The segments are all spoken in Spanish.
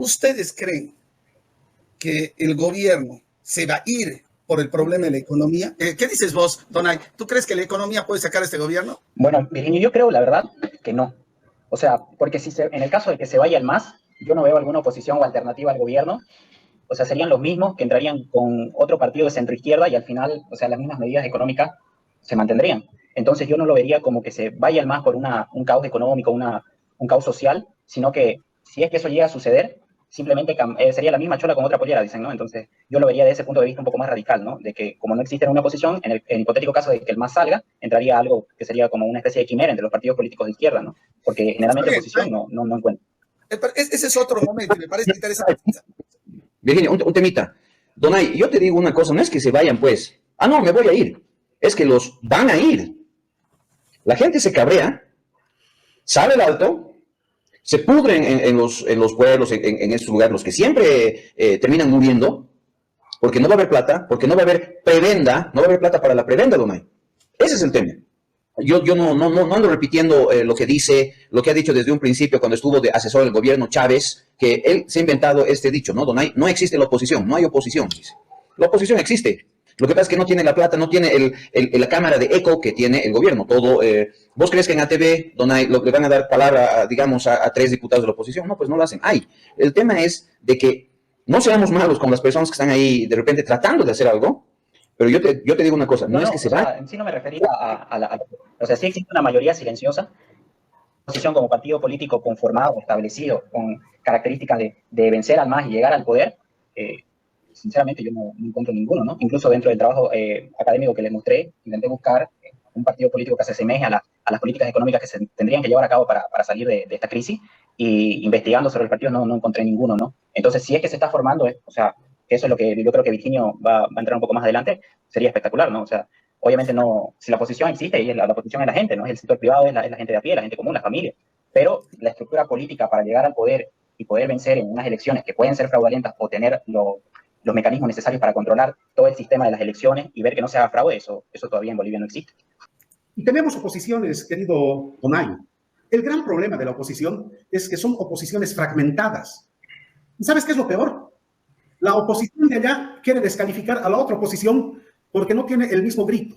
¿Ustedes creen que el gobierno se va a ir por el problema de la economía? ¿Qué dices vos, Donay? ¿Tú crees que la economía puede sacar a este gobierno? Bueno, Virginia, yo creo, la verdad, que no. O sea, porque en el caso de que se vaya el MAS, yo no veo alguna oposición o alternativa al gobierno. O sea, serían los mismos que entrarían con otro partido de centro-izquierda y al final, o sea, las mismas medidas económicas se mantendrían. Entonces yo no lo vería como que se vaya el MAS por un caos económico, un caos social, sino que si es que eso llega a suceder, simplemente sería la misma chola con otra pollera, dicen, ¿no? Entonces yo lo vería desde ese punto de vista un poco más radical, ¿no? De que como no existe una oposición, en el hipotético caso de que el MAS salga, entraría algo que sería como una especie de quimera entre los partidos políticos de izquierda, ¿no? Porque generalmente oposición no encuentra. Ese es otro momento, me parece interesante. Virginia, un temita. Donay, yo te digo una cosa, no es que se vayan, pues. Ah, no, me voy a ir. Es que los van a ir. La gente se cabrea, sale al alto, se pudren en los pueblos, en esos lugares, los que siempre terminan muriendo, porque no va a haber plata, porque no va a haber prebenda, no va a haber plata para la prebenda, Donay. Ese es el tema. Yo no ando repitiendo lo que dice, lo que ha dicho desde un principio cuando estuvo de asesor del gobierno Chávez, que él se ha inventado este dicho, ¿no, Donay? No existe la oposición, no hay oposición, dice. La oposición existe. Lo que pasa es que no tiene la plata, no tiene la cámara de eco que tiene el gobierno. Todo, ¿vos crees que en ATV, Donay, le van a dar palabra, digamos, a 3 diputados de la oposición? No, pues no lo hacen. El tema es de que no seamos malos con las personas que están ahí de repente tratando de hacer algo. Pero yo te digo una cosa, no es que se va. En sí no me refería o sea, sí existe una mayoría silenciosa, oposición como partido político conformado, establecido, con características de vencer al MAS y llegar al poder. Sinceramente yo no encuentro ninguno, ¿no? Incluso dentro del trabajo académico que les mostré, intenté buscar un partido político que se asemeje a las políticas económicas que se tendrían que llevar a cabo para salir de esta crisis, y investigando sobre el partido no encontré ninguno, ¿no? Entonces, si es que se está formando, o sea, eso es lo que yo creo que Virginio va a entrar un poco más adelante, sería espectacular, ¿no? O sea, obviamente no, si la oposición existe, y la oposición es la gente, ¿no? Es el sector privado, es la gente de a pie, la gente común, la familia, pero la estructura política para llegar al poder y poder vencer en unas elecciones que pueden ser fraudulentas o tener los mecanismos necesarios para controlar todo el sistema de las elecciones y ver que no se haga fraude, eso todavía en Bolivia no existe. Y tenemos oposiciones, querido Donay. El gran problema de la oposición es que son oposiciones fragmentadas. ¿Y sabes qué es lo peor? La oposición de allá quiere descalificar a la otra oposición porque no tiene el mismo grito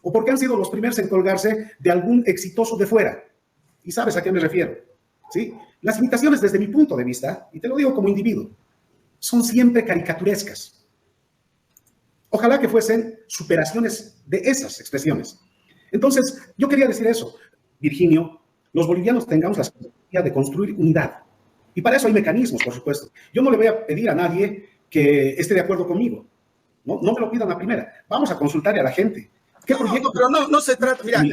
o porque han sido los primeros en colgarse de algún exitoso de fuera. ¿Y sabes a qué me refiero? ¿Sí? Las imitaciones desde mi punto de vista, y te lo digo como individuo, son siempre caricaturescas. Ojalá que fuesen superaciones de esas expresiones. Entonces, yo quería decir eso, Virginio, los bolivianos tengamos la capacidad de construir unidad. Y para eso hay mecanismos, por supuesto. Yo no le voy a pedir a nadie que esté de acuerdo conmigo. No me lo pidan a primera. Vamos a consultarle a la gente. Pero no se trata, mira,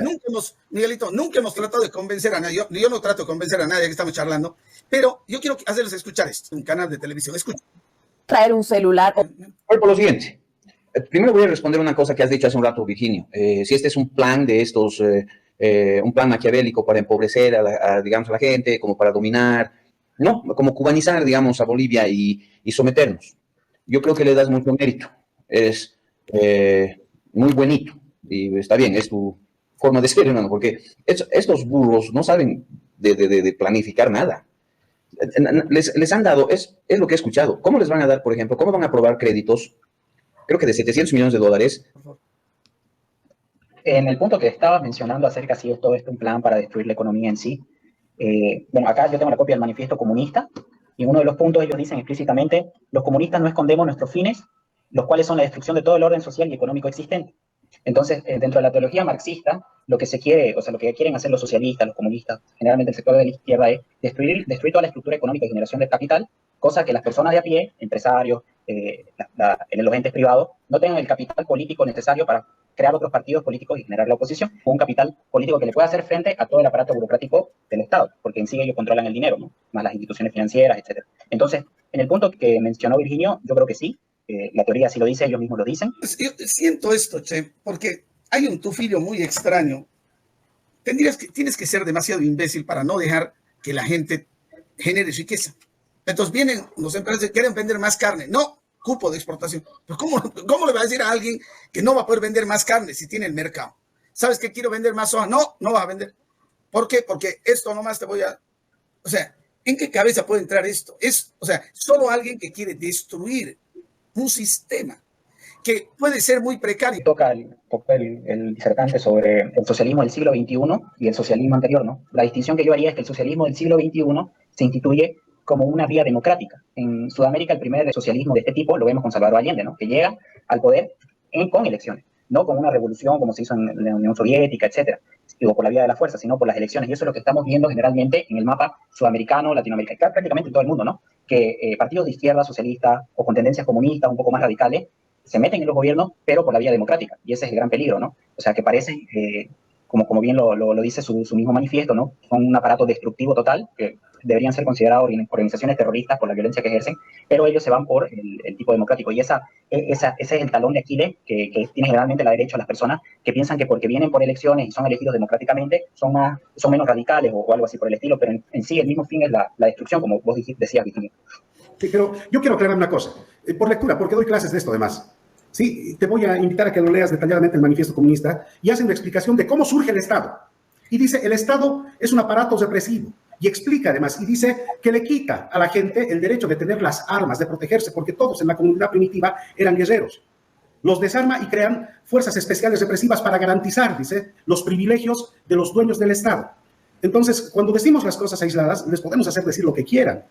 Miguelito, nunca hemos tratado de convencer a nadie. Yo no trato de convencer a nadie, que estamos charlando, pero yo quiero hacerles escuchar esto, un canal de televisión. Escucha. Traer un celular. Voy por lo siguiente. Primero voy a responder una cosa que has dicho hace un rato, Virginio. Si este es un plan de estos, un plan maquiavélico para empobrecer digamos, a la gente, como para dominar, no, como cubanizar, digamos, a Bolivia y someternos. Yo creo que le das mucho mérito. Es muy buenito. Y está bien, es tu forma de ser, hermano, porque estos burros no saben de planificar nada. Les han dado, es lo que he escuchado. ¿Cómo les van a dar, por ejemplo, cómo van a aprobar créditos? Creo que de $700 millones. En el punto que estabas mencionando acerca si es todo esto un plan para destruir la economía en sí, bueno, acá yo tengo la copia del manifiesto comunista, y en uno de los puntos ellos dicen explícitamente: los comunistas no escondemos nuestros fines, los cuales son la destrucción de todo el orden social y económico existente. Entonces, dentro de la teología marxista, lo que se quiere, o sea, lo que quieren hacer los socialistas, los comunistas, generalmente el sector de la izquierda, es destruir toda la estructura económica y generación de capital, cosa que las personas de a pie, empresarios, los entes privados, no tengan el capital político necesario para crear otros partidos políticos y generar la oposición, o un capital político que le pueda hacer frente a todo el aparato burocrático del Estado, porque en sí ellos controlan el dinero, ¿no? Más las instituciones financieras, etc. Entonces, en el punto que mencionó Virginio, yo creo que sí, la teoría sí lo dice, ellos mismos lo dicen. Yo siento esto, Che, porque hay un tufillo muy extraño. Tienes que ser demasiado imbécil para no dejar que la gente genere riqueza. Entonces vienen los empresarios que quieren vender más carne. No, cupo de exportación. Pero ¿cómo le va a decir a alguien que no va a poder vender más carne si tiene el mercado? ¿Sabes que quiero vender más soja? No va a vender. ¿Por qué? Porque esto nomás te voy a... O sea, ¿En qué cabeza puede entrar esto? O sea, solo alguien que quiere destruir un sistema que puede ser muy precario. Toca el disertante sobre el socialismo del siglo XXI y el socialismo anterior, ¿no? La distinción que yo haría es que el socialismo del siglo XXI se instituye como una vía democrática. En Sudamérica el primer socialismo de este tipo lo vemos con Salvador Allende, ¿no? Que llega al poder con elecciones, no con una revolución como se hizo en la Unión Soviética, etcétera, digo, por la vía de la fuerza, sino por las elecciones. Y eso es lo que estamos viendo generalmente en el mapa sudamericano, latinoamericano, prácticamente en todo el mundo, ¿no? Que partidos de izquierda, socialistas o con tendencias comunistas un poco más radicales se meten en los gobiernos, pero por la vía democrática. Y ese es el gran peligro, ¿no? O sea, que parecen, como bien lo dice su mismo manifiesto, ¿no? Son un aparato destructivo total, que deberían ser considerados organizaciones terroristas por la violencia que ejercen, pero ellos se van por el tipo democrático. Y ese es el talón de Aquiles que tiene generalmente la derecha, las personas que piensan que porque vienen por elecciones y son elegidos democráticamente, son menos radicales o algo así por el estilo, pero en sí el mismo fin es la destrucción, como vos decías, Virginia. Sí, pero yo quiero aclarar una cosa, por lectura, porque doy clases de esto además. Sí, te voy a invitar a que lo leas detalladamente el manifiesto comunista y hacen una explicación de cómo surge el Estado. Y dice, el Estado es un aparato represivo. Y explica además, y dice que le quita a la gente el derecho de tener las armas, de protegerse, porque todos en la comunidad primitiva eran guerreros. Los desarma y crean fuerzas especiales represivas para garantizar, dice, los privilegios de los dueños del Estado. Entonces, cuando decimos las cosas aisladas, les podemos hacer decir lo que quieran.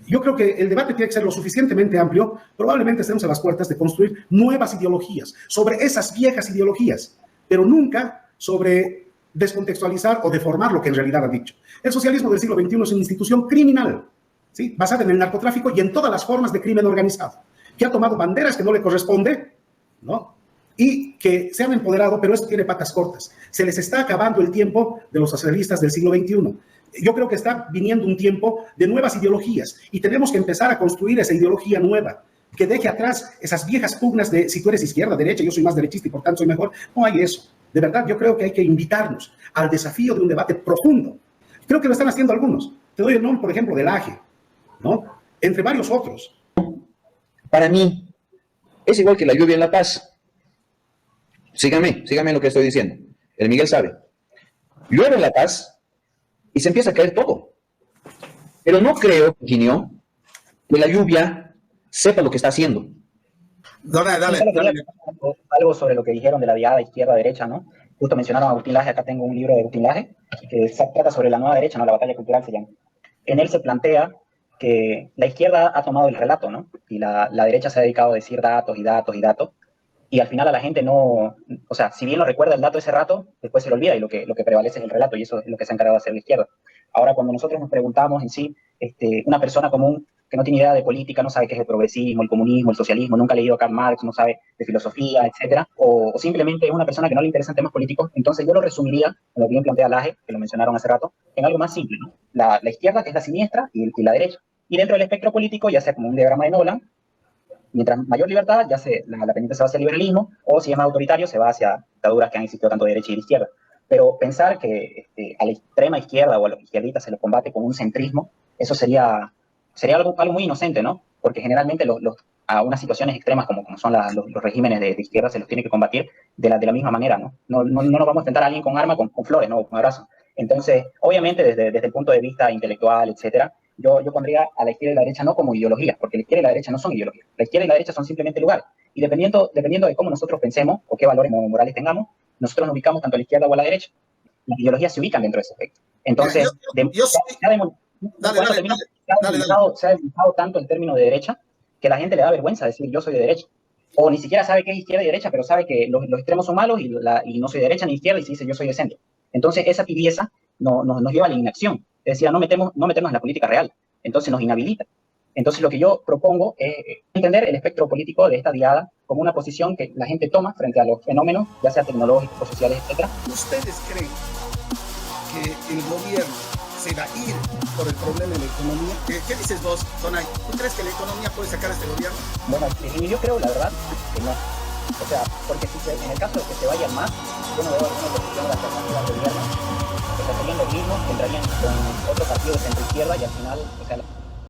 Yo creo que el debate tiene que ser lo suficientemente amplio. Probablemente estemos a las puertas de construir nuevas ideologías sobre esas viejas ideologías, pero nunca sobre descontextualizar o deformar lo que en realidad ha dicho. El socialismo del siglo XXI es una institución criminal, ¿sí? Basada en el narcotráfico y en todas las formas de crimen organizado, que ha tomado banderas que no le corresponde, ¿no? Y que se han empoderado, pero esto tiene patas cortas. Se les está acabando el tiempo de los socialistas del siglo XXI. Yo creo que está viniendo un tiempo de nuevas ideologías y tenemos que empezar a construir esa ideología nueva que deje atrás esas viejas pugnas de si tú eres izquierda, derecha, yo soy más derechista y por tanto soy mejor. No hay eso. De verdad, yo creo que hay que invitarnos al desafío de un debate profundo. Creo que lo están haciendo algunos. Te doy el nombre, por ejemplo, del AGE, ¿no? Entre varios otros. Para mí, es igual que la lluvia en La Paz. Síganme lo que estoy diciendo. El Miguel sabe. Llueve en La Paz y se empieza a caer todo. Pero no creo, Virginio, que la lluvia sepa lo que está haciendo. Dale. Algo sobre lo que dijeron de la diada izquierda-derecha, ¿no? Justo mencionaron a Agustín Laje, acá tengo un libro de Agustín Laje, que trata sobre la nueva derecha, ¿no? La batalla cultural se llama. En él se plantea que la izquierda ha tomado el relato, ¿no? Y la derecha se ha dedicado a decir datos y datos y datos, y al final a la gente no, o sea, si bien lo recuerda el dato ese rato, después se lo olvida y lo que prevalece es el relato, y eso es lo que se ha encargado de hacer la izquierda. Ahora, cuando nosotros nos preguntamos en sí, una persona común que no tiene idea de política, no sabe qué es el progresismo, el comunismo, el socialismo, nunca ha leído a Karl Marx, no sabe de filosofía, etcétera, o simplemente es una persona que no le interesan temas políticos, entonces yo lo resumiría, como bien plantea Laje, que lo mencionaron hace rato, en algo más simple, ¿no? La izquierda, que es la siniestra, y la derecha. Y dentro del espectro político, ya sea como un diagrama de Nolan, mientras mayor libertad, ya la pendiente se va hacia el liberalismo, o si es más autoritario, se va hacia dictaduras que han existido tanto de derecha y de izquierda. Pero pensar que a la extrema izquierda o a los izquierdistas se los combate con un centrismo, eso sería algo muy inocente, ¿no? Porque generalmente a unas situaciones extremas como son los regímenes de izquierda se los tiene que combatir de la misma manera, ¿no? No nos vamos a enfrentar a alguien con arma, con flores, ¿no? Con abrazos. Entonces, obviamente, desde el punto de vista intelectual, etcétera, yo pondría a la izquierda y la derecha no como ideologías, porque la izquierda y la derecha no son ideologías. La izquierda y la derecha son simplemente lugares. Y dependiendo de cómo nosotros pensemos o qué valores morales tengamos, nosotros nos ubicamos tanto a la izquierda o a la derecha. Las ideologías se ubican dentro de ese aspecto. Entonces, se ha demonizado tanto el término de derecha que la gente le da vergüenza decir yo soy de derecha. O ni siquiera sabe qué es izquierda y derecha, pero sabe que los extremos son malos y no soy de derecha ni izquierda y se dice yo soy de centro. Entonces, esa tibieza nos lleva a la inacción. Es decir, no meternos en la política real. Entonces, nos inhabilita. Entonces, lo que yo propongo es entender el espectro político de esta diada como una posición que la gente toma frente a los fenómenos, ya sea tecnológicos, sociales, etc. ¿Ustedes creen que el gobierno se va a ir por el problema de la economía? ¿Qué dices vos, Donay? ¿Tú crees que la economía puede sacar a este gobierno? Bueno, yo creo, la verdad, que no. O sea, porque en el caso de que se vayan más, yo no veo alguna oposición a la alternativa al gobierno. O sea, serían los mismos que entrarían con otro partido de centro izquierda y al final, o sea,